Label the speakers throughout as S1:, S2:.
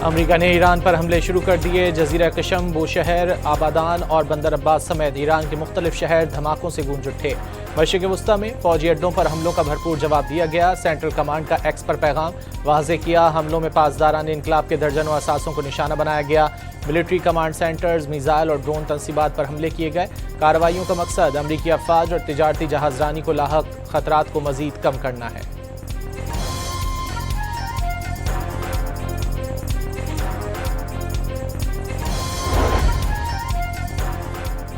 S1: امریکہ نے ایران پر حملے شروع کر دیے۔ جزیرہ کشم، بوشہر، آبادان اور بندر عباس سمیت ایران کے مختلف شہر دھماکوں سے گونج اٹھے۔ مشرق وسطی میں فوجی اڈوں پر حملوں کا بھرپور جواب دیا گیا۔ سینٹرل کمانڈ کا ایکس پر پیغام واضح کیا۔ حملوں میں پاسداران انقلاب کے درجنوں اثاثوں کو نشانہ بنایا گیا۔ ملٹری کمانڈ سینٹرز، میزائل اور ڈرون تنصیبات پر حملے کیے گئے۔ کارروائیوں کا مقصد امریکی افواج اور تجارتی جہاز رانی کو لاحق خطرات کو مزید کم کرنا ہے۔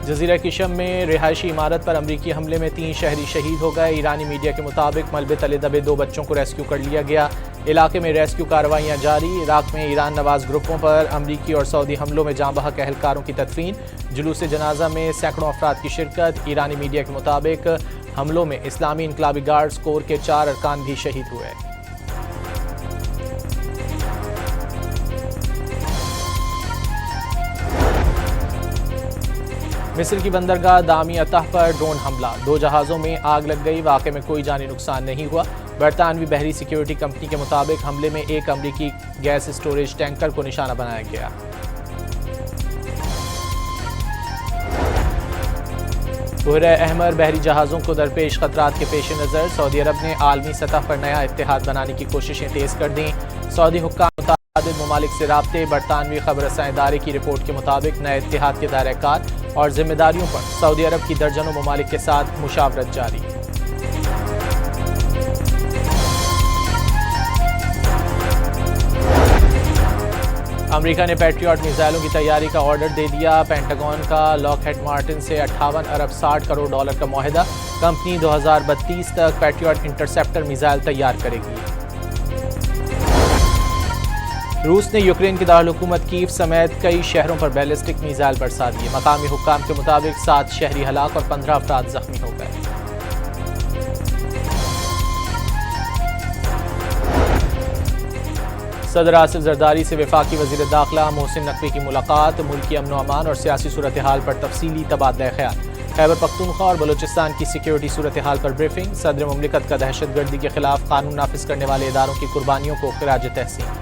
S1: جزیرہ کشم میں رہائشی عمارت پر امریکی حملے میں 3 شہری شہید ہو گئے۔ ایرانی میڈیا کے مطابق ملبے تلے دبے 2 بچوں کو ریسکیو کر لیا گیا۔ علاقے میں ریسکیو کارروائیاں جاری۔ عراق میں ایران نواز گروپوں پر امریکی اور سعودی حملوں میں جاں بحق اہلکاروں کی تدفین۔ جلوس جنازہ میں سینکڑوں افراد کی شرکت۔ ایرانی میڈیا کے مطابق حملوں میں اسلامی انقلابی گارڈز کور کے 4 ارکان بھی شہید ہوئے۔ مصر کی بندرگاہ دامی عطا پر ڈرون حملہ، 2 جہازوں میں آگ لگ گئی۔ واقعے میں کوئی جانی نقصان نہیں ہوا۔ برطانوی بحری سیکیورٹی کمپنی کے مطابق حملے میں ایک امریکی گیس اسٹوریج ٹینکر کو نشانہ بنایا گیا۔ بحر احمر بحری جہازوں کو درپیش خطرات کے پیش نظر سعودی عرب نے عالمی سطح پر نیا اتحاد بنانے کی کوششیں تیز کر دیں۔ سعودی حکام متعدد ممالک سے رابطے۔ برطانوی خبر رساں ادارے کی رپورٹ کے مطابق نئے اتحاد کے دائرہ کار اور ذمہ داریوں پر سعودی عرب کی درجنوں ممالک کے ساتھ مشاورت جاری۔ امریکہ نے پیٹریاٹ میزائلوں کی تیاری کا آرڈر دے دیا۔ پینٹاگون کا لاک ہیڈ مارٹن سے 58 ارب 60 کروڑ ڈالر کا معاہدہ۔ کمپنی 2032 تک پیٹریاٹ انٹرسیپٹر میزائل تیار کرے گی۔ روس نے یوکرین کے دارالحکومت کیف سمیت کئی شہروں پر بیلسٹک میزائل برسا دیے۔ مقامی حکام کے مطابق 7 شہری ہلاک اور 15 افراد زخمی ہو گئے۔ صدر آصف زرداری سے وفاقی وزیر داخلہ محسن نقوی کی ملاقات۔ ملکی امن و امان اور سیاسی صورتحال پر تفصیلی تبادلہ خیال۔ خیبر پختونخوا اور بلوچستان کی سیکیورٹی صورتحال پر بریفنگ۔ صدر مملکت کا دہشت گردی کے خلاف قانون نافذ کرنے والے اداروں کی قربانیوں کو خراج تحسین۔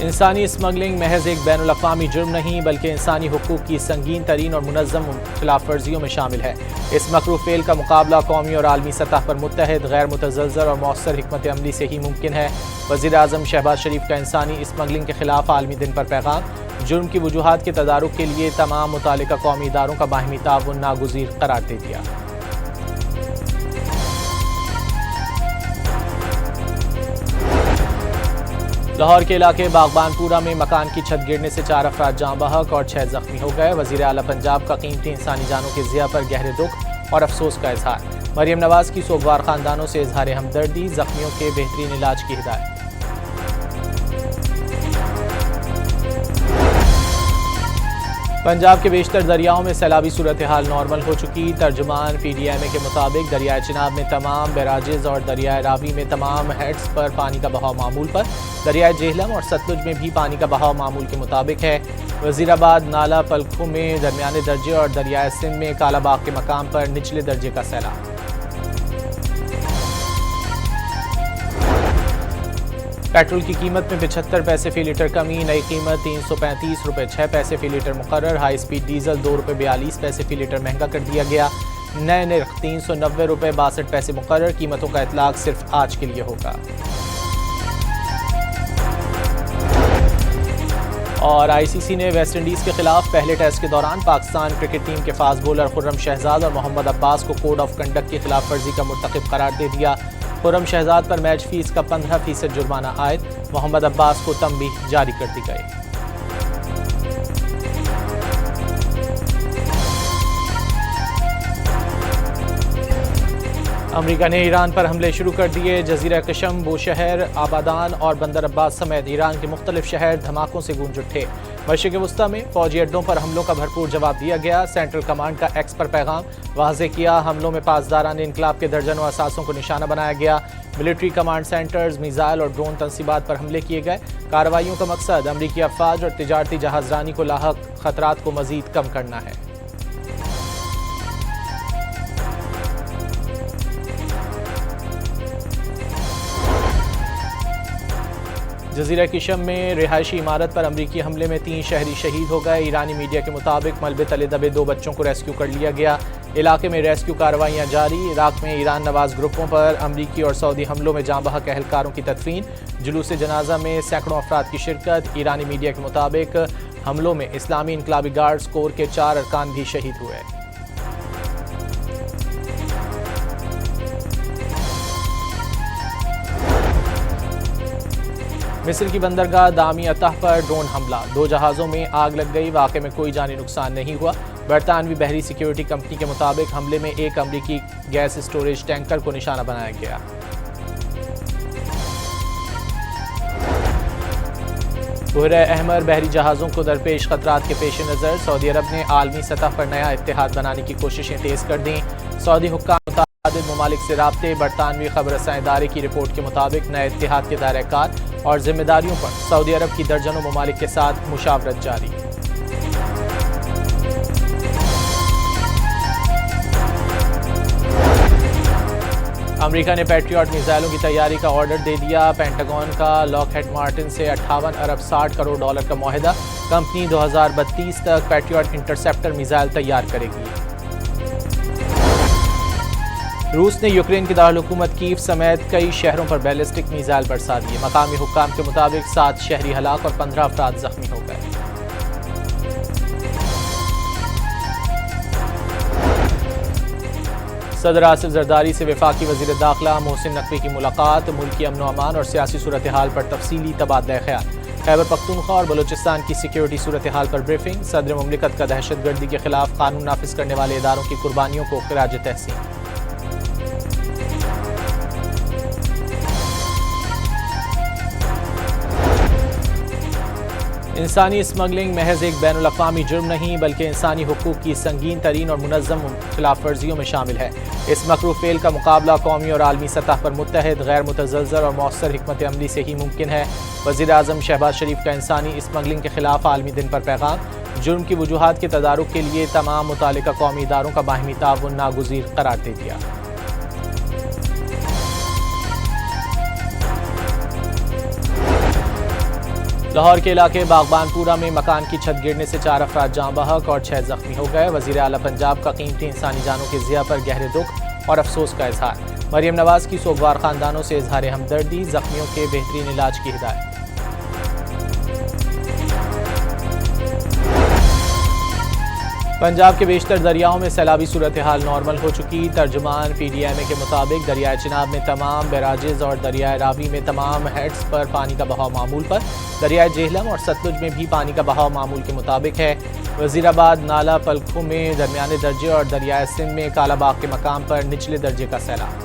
S1: انسانی اسمگلنگ محض ایک بین الاقوامی جرم نہیں بلکہ انسانی حقوق کی سنگین ترین اور منظم خلاف ورزیوں میں شامل ہے۔ اس مکروہ فعل کا مقابلہ قومی اور عالمی سطح پر متحد، غیر متزلزل اور مؤثر حکمت عملی سے ہی ممکن ہے۔ وزیر اعظم شہباز شریف کا انسانی اسمگلنگ کے خلاف عالمی دن پر پیغام۔ جرم کی وجوہات کے تدارک کے لیے تمام متعلقہ قومی اداروں کا باہمی تعاون ناگزیر قرار دے دیا۔ لاہور کے علاقے باغبان پورہ میں مکان کی چھت گرنے سے 4 افراد جاں بحق اور 6 زخمی ہو گئے۔ وزیر اعلیٰ پنجاب کا قیمتی انسانی جانوں کے ضیاع پر گہرے دکھ اور افسوس کا اظہار۔ مریم نواز کی سوگوار خاندانوں سے اظہار ہمدردی، زخمیوں کے بہترین علاج کی ہدایت۔ پنجاب کے بیشتر دریاؤں میں سیلابی صورتحال نارمل ہو چکی۔ ترجمان پی ڈی ایم اے کے مطابق دریائے چناب میں تمام بیراجز اور دریائے راوی میں تمام ہیڈز پر پانی کا بہاؤ معمول پر۔ دریائے جہلم اور ستلج میں بھی پانی کا بہاؤ معمول کے مطابق ہے۔ وزیر آباد، نالا پلکھوں میں درمیانے درجے اور دریائے سندھ میں کالا باغ کے مقام پر نچلے درجے کا سیلاب۔ پیٹرول کی قیمت میں 75 پیسے فی لیٹر کمی، نئی قیمت 335 روپے 6 پیسے فی لیٹر مقرر۔ ہائی سپیڈ ڈیزل 2 روپے 42 پیسے فی لیٹر مہنگا کر دیا گیا۔ نئے نرخ 390 روپے 62 پیسے مقرر۔ قیمتوں کا اطلاق صرف آج کے لیے ہوگا۔ اور آئی سی سی نے ویسٹ انڈیز کے خلاف پہلے ٹیسٹ کے دوران پاکستان کرکٹ ٹیم کے فاسٹ بولر خرم شہزاد اور محمد عباس کو کوڈ آف کنڈکٹ کی خلاف ورزی کا مرتکب قرار دے دیا۔ خرم شہزاد پر میچ فیس کا 15% جرمانہ عائد۔ محمد عباس کو تنبیہ جاری کر دی گئی۔ امریکہ نے ایران پر حملے شروع کر دیے۔ جزیرہ کشم، بوشہر، آبادان اور بندر عباس سمیت ایران کے مختلف شہر دھماکوں سے گونج اٹھے۔ مشرق وسطی میں فوجی اڈوں پر حملوں کا بھرپور جواب دیا گیا۔ سینٹرل کمانڈ کا ایکس پر پیغام واضح کیا۔ حملوں میں پاسداران انقلاب کے درجنوں اثاثوں کو نشانہ بنایا گیا۔ ملٹری کمانڈ سینٹرز، میزائل اور ڈرون تنصیبات پر حملے کیے گئے۔ کارروائیوں کا مقصد امریکی افواج اور تجارتی جہاز رانی کو لاحق خطرات کو مزید کم کرنا ہے۔ جزیرہ کشم میں رہائشی عمارت پر امریکی حملے میں 3 شہری شہید ہو گئے۔ ایرانی میڈیا کے مطابق ملبے تلے دبے 2 بچوں کو ریسکیو کر لیا گیا۔ علاقے میں ریسکیو کارروائیاں جاری۔ عراق میں ایران نواز گروپوں پر امریکی اور سعودی حملوں میں جاں بحق اہلکاروں کی تدفین۔ جلوس جنازہ میں سینکڑوں افراد کی شرکت۔ ایرانی میڈیا کے مطابق حملوں میں اسلامی انقلابی گارڈز کور کے 4 ارکان بھی شہید ہوئے۔ مصر کی بندرگاہ دامی عطا پر ڈرون حملہ، 2 جہازوں میں آگ لگ گئی۔ واقعے میں کوئی جانی نقصان نہیں ہوا۔ برطانوی بحری سیکیورٹی کمپنی کے مطابق حملے میں ایک امریکی گیس اسٹوریج ٹینکر کو نشانہ بنایا گیا۔ بحیرہ احمر بحری جہازوں کو درپیش خطرات کے پیش نظر سعودی عرب نے عالمی سطح پر نیا اتحاد بنانے کی کوششیں تیز کر دیں۔ سعودی حکام متعدد ممالک سے رابطے۔ برطانوی خبر رساں ادارے کی رپورٹ کے مطابق نئے اتحاد کے دائرہ کار اور ذمہ داریوں پر سعودی عرب کی درجنوں ممالک کے ساتھ مشاورت جاری۔ امریکہ نے پیٹریاٹ میزائلوں کی تیاری کا آرڈر دے دیا۔ پینٹاگون کا لاک ہیڈ مارٹن سے 58 ارب 60 کروڑ ڈالر کا معاہدہ۔ کمپنی 2032 تک پیٹریاٹ انٹرسیپٹر میزائل تیار کرے گی۔ روس نے یوکرین کے دارالحکومت کیف سمیت کئی شہروں پر بیلسٹک میزائل برسا دیے۔ مقامی حکام کے مطابق 7 شہری ہلاک اور 15 افراد زخمی ہو گئے۔ صدر آصف زرداری سے وفاقی وزیر داخلہ محسن نقوی کی ملاقات۔ ملکی امن و امان اور سیاسی صورتحال پر تفصیلی تبادلہ خیال۔ خیبر پختونخوا اور بلوچستان کی سیکیورٹی صورتحال پر بریفنگ۔ صدر مملکت کا دہشت گردی کے خلاف قانون نافذ کرنے والے اداروں کی قربانیوں کو خراج تحسین۔ انسانی اسمگلنگ محض ایک بین الاقوامی جرم نہیں بلکہ انسانی حقوق کی سنگین ترین اور منظم خلاف ورزیوں میں شامل ہے۔ اس مکروہ فعل کا مقابلہ قومی اور عالمی سطح پر متحد، غیر متزلزل اور مؤثر حکمت عملی سے ہی ممکن ہے۔ وزیر اعظم شہباز شریف کا انسانی اسمگلنگ کے خلاف عالمی دن پر پیغام۔ جرم کی وجوہات کے تدارک کے لیے تمام متعلقہ قومی اداروں کا باہمی تعاون ناگزیر قرار دے دیا۔ لاہور کے علاقے باغبان پورہ میں مکان کی چھت گرنے سے 4 افراد جاں بحق اور 6 زخمی ہو گئے۔ وزیر اعلیٰ پنجاب کا قیمتی انسانی جانوں کے ضیاع پر گہرے دکھ اور افسوس کا اظہار۔ مریم نواز کی سوگوار خاندانوں سے اظہار ہمدردی، زخمیوں کے بہترین علاج کی ہدایت۔ پنجاب کے بیشتر دریاؤں میں سیلابی صورتحال نارمل ہو چکی۔ ترجمان پی ڈی ایم اے کے مطابق دریائے چناب میں تمام بیراجز اور دریائے راوی میں تمام ہیڈز پر پانی کا بہاؤ معمول پر۔ دریائے جہلم اور ستلج میں بھی پانی کا بہاؤ معمول کے مطابق ہے۔ وزیر آباد، نالا پلکھوں میں درمیانے درجے اور دریائے سندھ میں کالا باغ کے مقام پر نچلے درجے کا سیلاب۔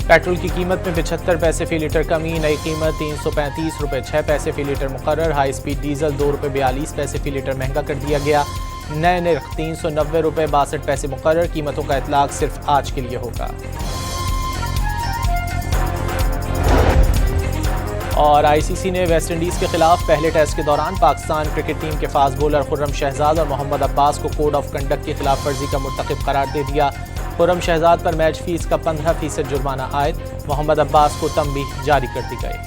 S1: پیٹرول کی قیمت میں 75 پیسے فی لیٹر کمی، نئی قیمت 335 روپے 6 پیسے فی لیٹر مقرر۔ ہائی سپیڈ ڈیزل 2 روپے 42 پیسے فی لیٹر مہنگا کر دیا گیا۔ نئے نرخ 390 روپے 62 پیسے مقرر۔ قیمتوں کا اطلاق صرف آج کے لیے ہوگا۔ اور آئی سی سی نے ویسٹ انڈیز کے خلاف پہلے ٹیسٹ کے دوران پاکستان کرکٹ ٹیم کے فاسٹ بولر خرم شہزاد اور محمد عباس کو کوڈ آف کنڈکٹ کی خلاف ورزی کا مرتکب قرار دے دیا۔ خرم شہزاد پر میچ فیس کا 15% جرمانہ عائد، محمد عباس کو تنبیہ جاری کر دی گئی۔